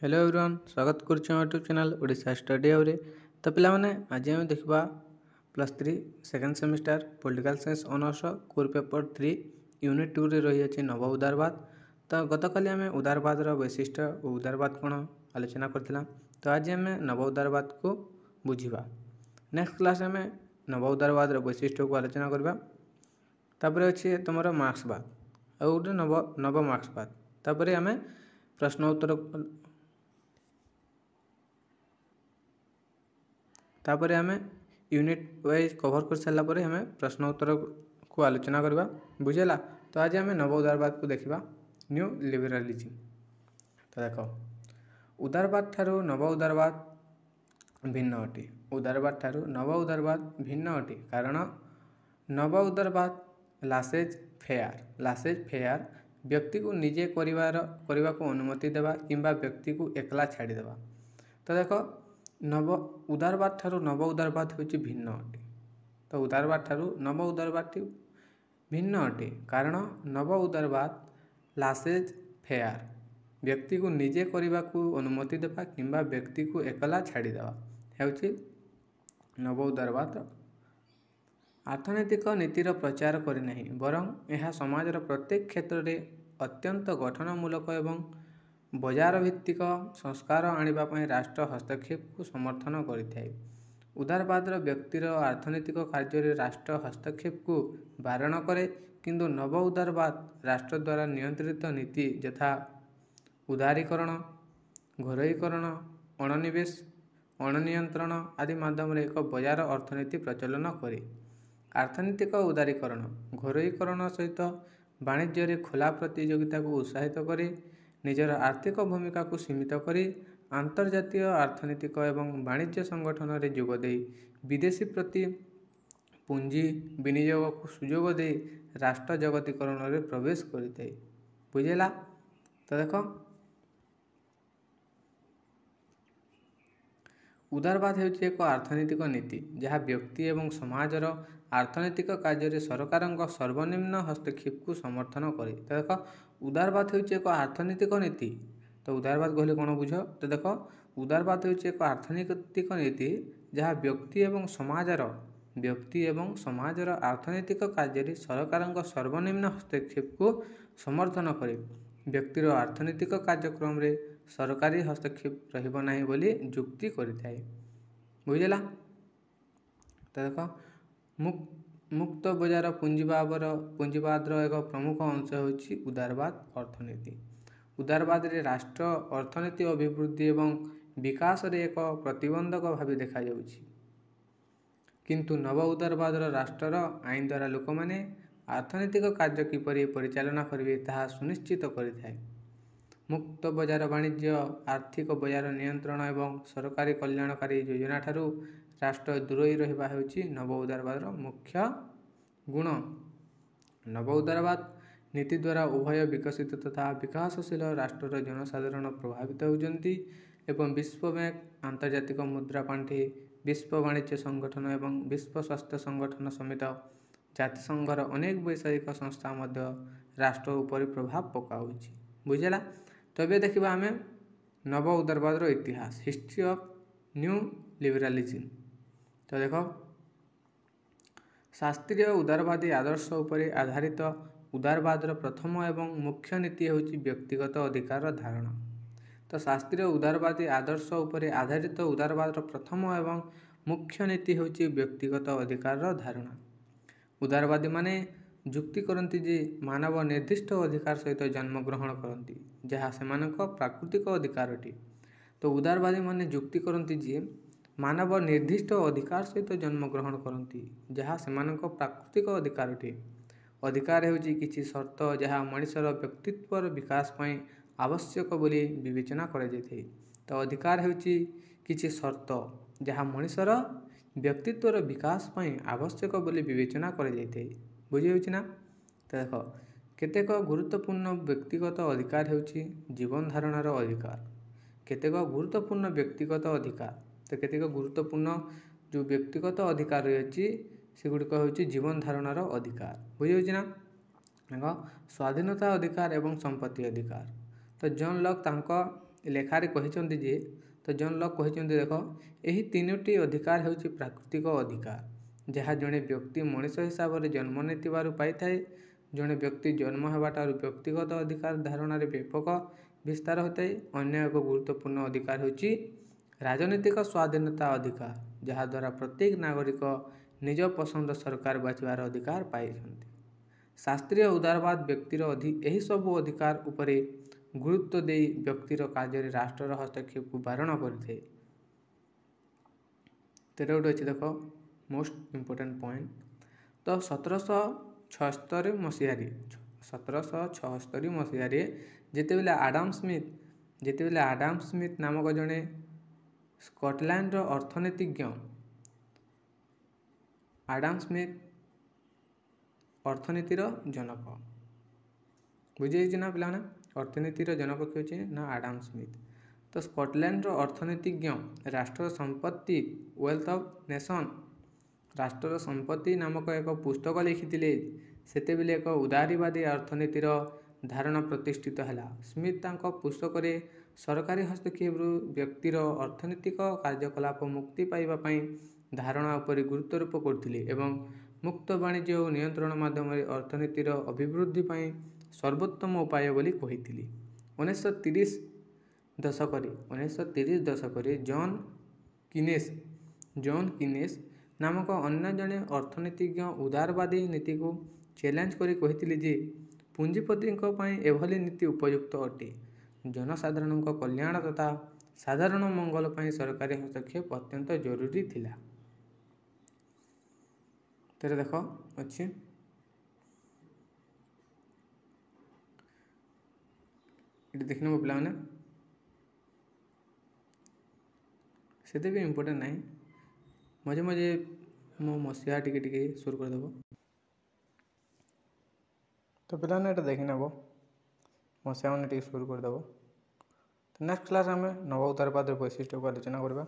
Hello everyone स्वागत करुच्छे YouTube channel Odisha study house तो पिलामाने आज आम देखा +3 second semester political science honours core paper 3 unit 2 रे रही है नव उदारवाद। तो गतकाली आम उदारवाद वैशिष्ट्य और उदारवाद कौन आलोचना करथिला। तो आज आम नव उदारवाद को बुझा। नेक्स्ट क्लास आम नव उदारवाद वैशिष्ट्य को आलोचना करवा। तापर अच्छे तुम मार्क्सवाद और गोटे नव मार्क्सवाद। तापर आम प्रश्न उत्तर तापर आम यूनिट वाइज कवर कर सारा पर आम प्रश्न उत्तर को आलोचना करवा बुझेगा। तो आज आम नव उदारवाद को देखा न्यू लिबरालिज्म। तो देख उदारवाद ठारू नव उदारवाद भिन्न अटे। उदारवाद ठारू नव उदारवाद भिन्न अटे कारण नव उदारवाद लासेज फेयर व्यक्ति को निजे करने को अनुमति देवा किंबा व्यक्ति को एकला छाड़देवा। तो देख नव उदारवाद ठारू नव उदारवाद होची भिन्न अटे। तो उदारवाद ठारू नव उदारवाद भिन्न अटे कारण नव उदारवाद लासेज फेयर व्यक्ति को निजे करने को अनुमति देवा किंबा व्यक्ति को एकला छाड़देवा हेउची नव उदारवाद। अर्थनैतिक नीतिर प्रचार करना बरं यह समाजर प्रत्येक क्षेत्र में अत्यंत गठनमूलक एवं बजार भित्तिक संस्कार आने राष्ट्र हस्तक्षेप को समर्थन करिथाए। उदारवाद व्यक्तिर अर्थनैतिक कार्य राष्ट्र हस्तक्षेप को बारण करे किंतु नव उदारवाद राष्ट्र द्वारा नियंत्रित नीति यथा उदारीकरण घरोईकरण अणनिवेश अणनियंत्रण आदि माध्यम एक बजार अर्थनीति प्रचलन करे। अर्थनैतिक उदारीकरण घरोईकरण सहित वाणिज्य खोला प्रतियोगिता को उत्साहित करे निजर आर्थिक भूमिका को सीमित करी आंतर्जातीय अर्थनैतिक एवं वाणिज्य संगठन रे जोग दे विदेशी प्रति पुंजी विनियोग को सुजोग दे राष्ट्र जगतीकरण रे प्रवेश करिते बुझेला। तो देख उदारवाद हेउछि एक अर्थनैतिक नीति जहाँ व्यक्ति एवं समाजर अर्थनैतिक कार्य सरकार सर्वनिम्न हस्तक्षेप को समर्थन करे। तो देख उदारवाद हेउछि एक अर्थनैतिक नीति। तो उदारवाद कहले कौन बुझ। तो देख उदारवाद हेउछि एक अर्थनैतिक नीति जहाँ व्यक्ति एवं समाजर अर्थनैतिक कार्य सरकार सर्वनिम्न हस्तक्षेप को समर्थन करे। व्यक्तिर अर्थनैतिक कार्यक्रम रे सरकारी हस्तक्षेप रहिबो नाही बोली जुक्ति करिथाए बुझेला। तो देख मुक्त बजार पुंजीवाद एक प्रमुख अंश होछि उदारवाद अर्थनीति। उदारवाद रे राष्ट्र अर्थनीति अभिवृद्धि एवं विकास रे एक प्रतिबंधक भाव देखा जाउछि किंतु नव उदारवाद राष्ट्र आईन द्वारा लोक माने अर्थनैतिक कार्य किपरि परिचालना करिवे ताहा सुनिश्चित करिथाए। मुक्त बजार वाणिज्य आर्थिक बजार नियंत्रण एवं सरकारी कल्याणकारी योजना ठारू राष्ट्र दूरई रहिबा हेउछि नव उदारवाद मुख्य गुण। नव उदारवाद नीति द्वारा उभय विकसित तथा विकासशील राष्ट्र जनसाधारण प्रभावित होउछन्ति एवं विश्व बैंक आंतर्जातिक मुद्रा पांठि विश्व वाणिज्य संगठन एवं विश्व स्वास्थ्य संगठन समेत जातिसंघर अनेक वैषयिक संस्था मध्य राष्ट्र उपर प्रभाव पकाउछि बुझेला। तबे देखिबा आमे नव उदारवाद इतिहास हिस्ट्री ऑफ न्यू लिबरालिज्म। तो देखो शास्त्रीय उदारवादी आदर्श उपर आधारित उदारवाद प्रथम एवं मुख्य नीति होछि व्यक्तिगत अधिकार धारणा। तो शास्त्रीय उदारवादी आदर्श उपर आधारित उदारवाद प्रथम एवं मुख्य नीति होछि व्यक्तिगत अधिकार धारणा। उदारवादी माने जुक्ति करती जे मानव निर्दिष्ट अधिकार सहित जन्म ग्रहण करती जहाँ सेमानक प्राकृतिक अधिकार अटे। तो उदारवादी माने जुक्ति करती जे मानव निर्दिष्ट अधिकार सहित जन्म ग्रहण करती जहाँ सेमानक प्राकृतिक अधिकार अटे। अधिकार हेउछि किछि शर्त जहाँ मनुष्यर व्यक्तित्वर विकास पई आवश्यक बोली विवेचना करा जायते। तो अधिकार हेउछि किछि शर्त जहाँ मनुष्यर व्यक्तित्वर विकास पई आवश्यक बोली विवेचना करा जायते बुझी होछि ना। तो देख केतेक गुरुत्वपूर्ण व्यक्तिगत अधिकार हेउछि जीवन धारणार अधिकार। केतेक गुरुत्वपूर्ण व्यक्तिगत अधिकार तो केतेक गुरुत्वपूर्ण जो व्यक्तिगत अधिकार रही सेगुड़िक होछि जीवन धारणार अधिकार बुझी होछि ना। देख स्वाधीनता अधिकार एवं संपत्ति अधिकार। तो जॉन लॉक तांको ଲେଖାରେ କହିଛନ୍ତି ଯେ ତ ଜନ୍ ଲକ୍ କହିଛନ୍ତି ଦେଖ ଏହି ତିନୋଟି ଅଧିକାର ହେଉଛି ପ୍ରାକୃତିକ ଅଧିକାର ଯାହା ଜଣେ ବ୍ୟକ୍ତି ମଣିଷ ହିସାବରେ ଜନ୍ମ ନେଇଥିବାରୁ ପାଇଥାଏ। ଜଣେ ବ୍ୟକ୍ତି ଜନ୍ମ ହେବାଠାରୁ ବ୍ୟକ୍ତିଗତ ଅଧିକାର ଧାରଣାରେ ବ୍ୟାପକ ବିସ୍ତାର ହୋଇଥାଏ। ଅନ୍ୟ ଏକ ଗୁରୁତ୍ୱପୂର୍ଣ୍ଣ ଅଧିକାର ହେଉଛି ରାଜନୈତିକ ସ୍ୱାଧୀନତା ଅଧିକାର ଯାହାଦ୍ୱାରା ପ୍ରତ୍ୟେକ ନାଗରିକ ନିଜ ପସନ୍ଦ ସରକାର ବାଛିବାର ଅଧିକାର ପାଇଛନ୍ତି। ଶାସ୍ତ୍ରୀୟ ଉଦାରବାଦ ବ୍ୟକ୍ତିର ଏହିସବୁ ଅଧିକାର ଉପରେ ଗୁରୁତ୍ୱ ଦେଇ ବ୍ୟକ୍ତିର କାର୍ଯ୍ୟରେ ରାଷ୍ଟ୍ରର ହସ୍ତକ୍ଷେପକୁ ବାରଣ କରିଥାଏ। ତେର ଗୋଟେ ଅଛି ଦେଖ ମୋଷ୍ଟ ଇମ୍ପୋର୍ଟାଣ୍ଟ ପଏଣ୍ଟ। ତ 1776 ମସିହାରେ ଯେତେବେଳେ ଆଡାମ ସ୍ମିଥ ନାମକ ଜଣେ ସ୍କଟଲ୍ୟାଣ୍ଡର ଅର୍ଥନୀତିଜ୍ଞ ଆଡାମ ସ୍ମିଥ ଅର୍ଥନୀତିର ଜନକ ବୁଝିଯାଇଛି ନା ପିଲାମାନେ। ଅର୍ଥନୀତିର ଜନକ କିଏ ଅଛି ନା ଆଡାମ ସ୍ମିଥ। ତ ସ୍କଟଲ୍ୟାଣ୍ଡର ଅର୍ଥନୀତିଜ୍ଞ ରାଷ୍ଟ୍ରର ସମ୍ପତ୍ତି ୱେଲ୍ଥ ଅଫ୍ ନେସନ୍ ରାଷ୍ଟ୍ରର ସମ୍ପତ୍ତି ନାମକ ଏକ ପୁସ୍ତକ ଲେଖିଥିଲେ। ସେତେବେଳେ ଏକ ଉଦାରୀବାଦୀ ଅର୍ଥନୀତିର ଧାରଣା ପ୍ରତିଷ୍ଠିତ ହେଲା। ସ୍ମିଥ ତାଙ୍କ ପୁସ୍ତକରେ ସରକାରୀ ହସ୍ତକ୍ଷେପରୁ ବ୍ୟକ୍ତିର ଅର୍ଥନୈତିକ କାର୍ଯ୍ୟକଳାପ ମୁକ୍ତି ପାଇବା ପାଇଁ ଧାରଣା ଉପରେ ଗୁରୁତ୍ୱାରୋପ କରୁଥିଲେ ଏବଂ ମୁକ୍ତ ବାଣିଜ୍ୟ ଓ ନିୟନ୍ତ୍ରଣ ମାଧ୍ୟମରେ ଅର୍ଥନୀତିର ଅଭିବୃଦ୍ଧି ପାଇଁ ସର୍ବୋତ୍ତମ ଉପାୟ ବୋଲି କହିଥିଲେ। 1930 ଦଶକରେ ଜନ୍ କିନେସ ନାମକ ଅନ୍ୟ ଜଣେ ଅର୍ଥନୀତିଜ୍ଞ ଉଦାରବାଦୀ ନୀତିକୁ ଚ୍ୟାଲେଞ୍ଜ କରି କହିଥିଲେ ଯେ ପୁଞ୍ଜିପତିଙ୍କ ପାଇଁ ଏଭଳି ନୀତି ଉପଯୁକ୍ତ ଅଟେ। ଜନସାଧାରଣଙ୍କ କଲ୍ୟାଣ ତଥା ସାଧାରଣ ମଙ୍ଗଳ ପାଇଁ ସରକାରୀ ହସ୍ତକ୍ଷେପ ଅତ୍ୟନ୍ତ ଜରୁରୀ ଥିଲା। ତେରେ ଦେଖ ଅଛି ଏଠି ଦେଖିନେବ ପିଲାମାନେ ସେତେ ବି ଇମ୍ପୋର୍ଟାଣ୍ଟ ନାହିଁ। ମଝେ ମଝେ ମୋ ମସିହା ଟିକେ ସୁର କରିଦେବ। ତ ପିଲାମାନେ ଏଇଟା ଦେଖିନେବ ମସିହା ମାନେ ଟିକେ ସୁର କରିଦେବ। ତ ନେକ୍ସଟ କ୍ଲାସ୍ ଆମେ ନବ ଉଦାରବାଦର ବୈଶିଷ୍ଟ୍ୟକୁ ଆଲୋଚନା କରିବା।